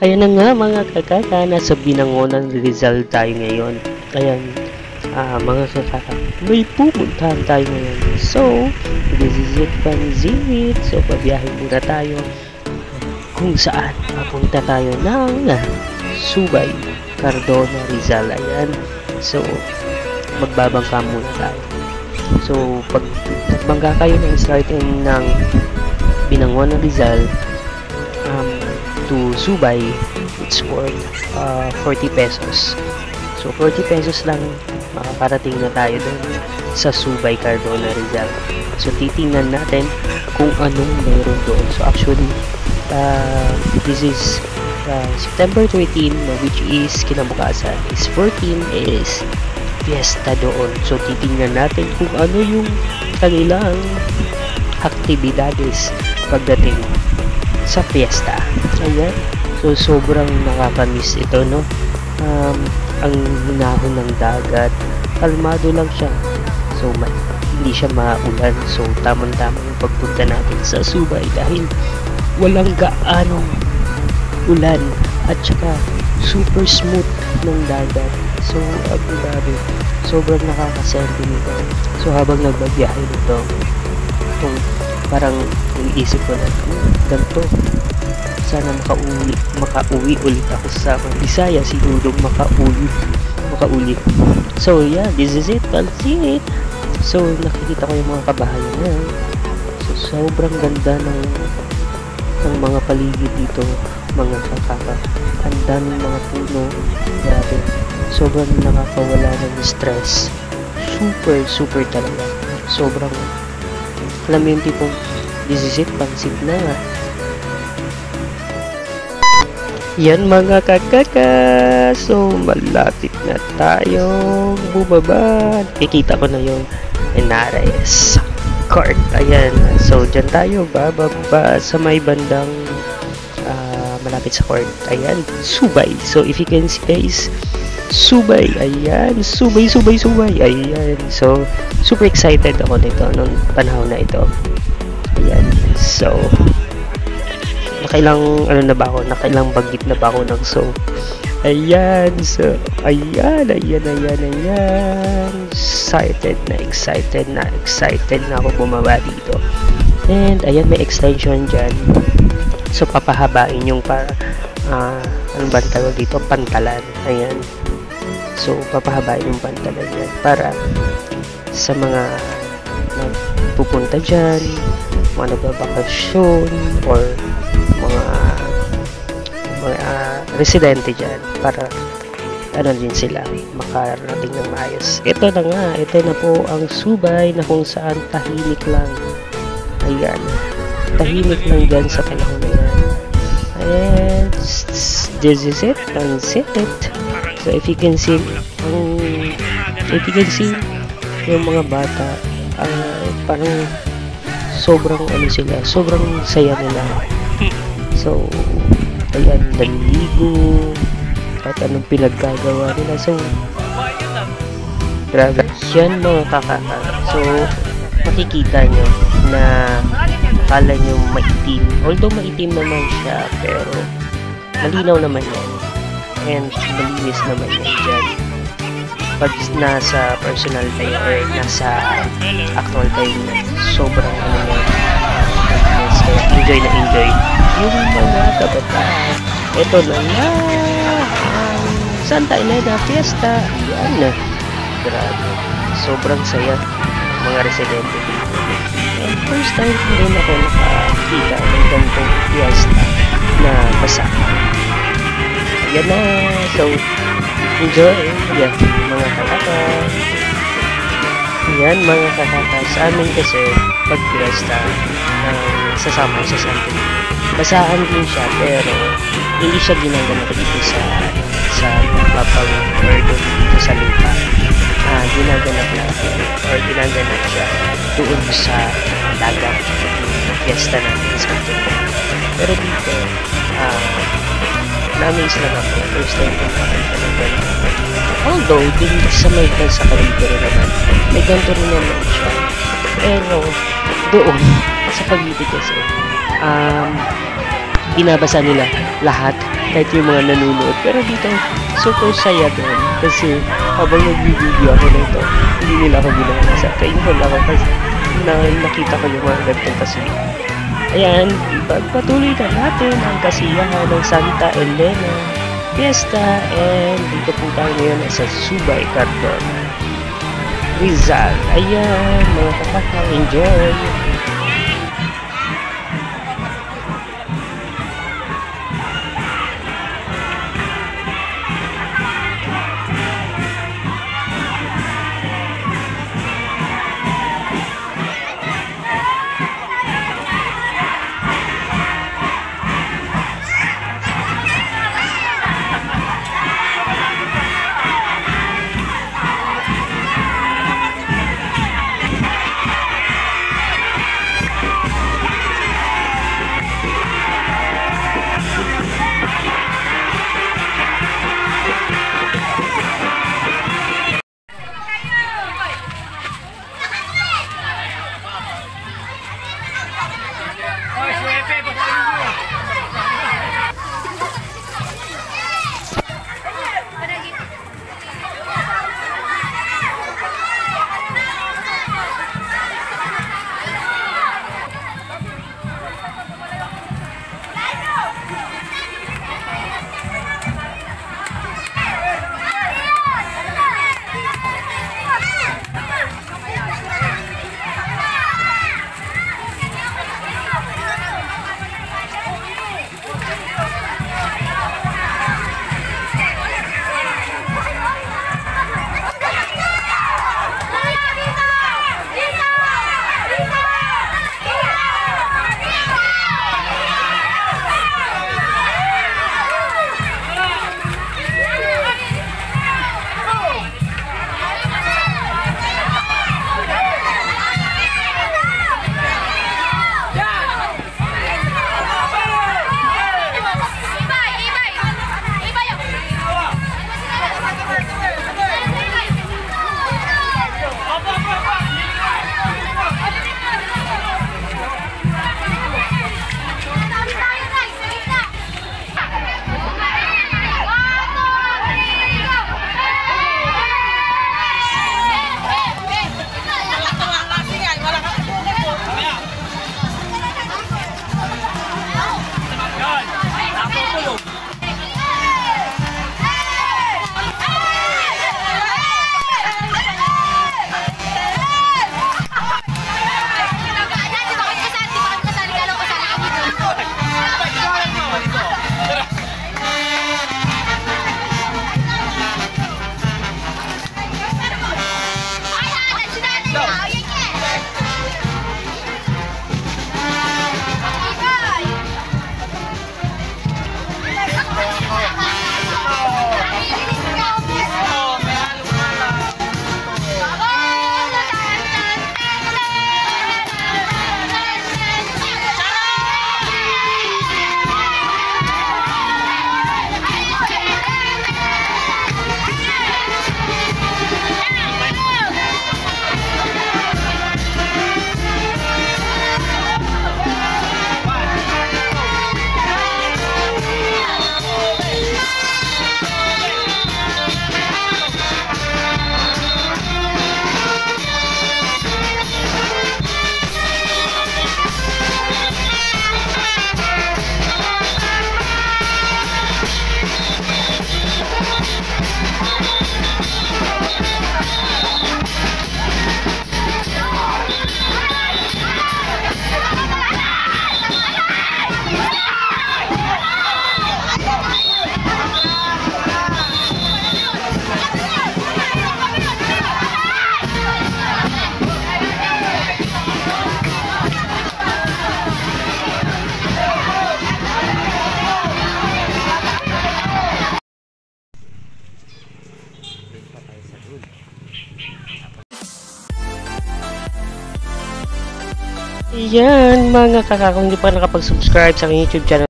Ayan na nga mga kakaka, nasa Binangonan Rizal tayo ngayon. Ayan, mga kakaka, may pupuntahan tayo ngayon. So, this is it, Panzit. So, pabiyahin muna tayo kung saan papunta tayo ng Subay, Cardona, Rizal. Ayan, so, magbabangka muna tayo. So, pag bangka kayo ng starting ng Binangonan Rizal, to Subay, it's worth 40 pesos. So 40 pesos lang makakarating na tayo doon sa Subay, Cardona, Rizal. So titingnan natin kung anong meron doon. So actually this is September 13, which is kinabukasan, is 14 is fiesta doon. So titingnan natin kung ano yung kanilang aktibidades pagdating sa fiesta. Ayan. So, sobrang nakakamiss ito, no? Ang hinahon ng dagat. Kalmado lang siya. So, hindi siya maulan. So, tamang-tama yung pagpunta natin sa Subay dahil walang gaanong ulan. At saka, super smooth ng dagat. So, grabe. Sobrang nakakasente nito. So, habang nagbabiyahe nito, parang iniisip ko na ganito, sana makauwi ulit ako sa Bisaya, siguro makauwi. So yeah, this is it, Pansit. So nakikita ko yung mga kabahayan na. So sobrang ganda ng mga paligid dito, mga kakaka. Ang daming mga puno, grabe. Sobrang nakakawala ng stress. Super talaga. Sobrang, alam mo yung tipong, this is it, Pansit na. Yan mga kakaka. So malapit na tayong bumaba. Kikita ko na yung NRS court. Ayan. So dyan tayo bababa sa may bandang malapit sa court. Ayan, Subay. So if you can see guys, Subay. Ayan, Subay. Ayan. So super excited ako nito nung panahon na ito. Ayan. So nakailang nakailang bagit na ba ako ng soap. Ayan. So ayan. Excited na ako bumaba dito. And ayan, may extension dyan. So papahabain yung ano ba tawag dito, pantalan. Ayan. So papahabain yung pantalan yan para sa mga pupunta dyan, mga nagbabakasyon or mga residente dyan, para ano din sila makarating ng maayos. Ito na nga, ito na po ang Subay na kung saan tahimik lang. Ayan, tahimik lang dyan sa panahon na yan. Ayan, this is it, Pansit. So if you can see yung mga bata, parang sobrang sila, sobrang saya nila. So ayan, naliligo at anong pinaggagawa nila. So grabe yan mga kakaka. So makikita nyo na akala nyo maitim, although maitim naman siya, pero malinaw naman yan and malinis naman yan dyan pag nasa personal tayo or nasa actual tayo. Sobrang kaya enjoy yung mga kabataan. Ito na nga ang Santa Elena Fiesta. Yan na, grabe, sobrang saya mga residente dito. And first time ko rin ako nakakita ng ganitong fiesta na kasama. Yan na, so enjoy. Yan mga kakaka. Yan mga kakaka, sa amin kasi pag fiesta sasama sa Santo, basaan din siya, pero hindi siya ginaganap dito sa papang or dito sa lupa. Ginaganap natin or ginaganap siya doon sa dagat, fiesta natin sa Santo. Pero dito na-amaze lang ako, first time ko makakita ng ganito. Although din sa may sa Cavite rin naman, may ganito rin naman siya, pero doon sa Cavite kasi binabasa nila lahat, kahit yung mga nanonood. Pero dito, super saya doon. Kasi habang nag-video ako nito, hindi nila ako binabasa. Thankful ako kasi nakita ko yung mga ganitong kasiyahan. Ayan, patuloy na natin ang kasiyahan ng Santa Elena Fiesta. And dito po tayo ngayon sa Subay, Cardon, Rizal. Ayan, mga kakakang enjoy. Yan mga kakakong hindi pa nakapag-subscribe sa aking YouTube channel,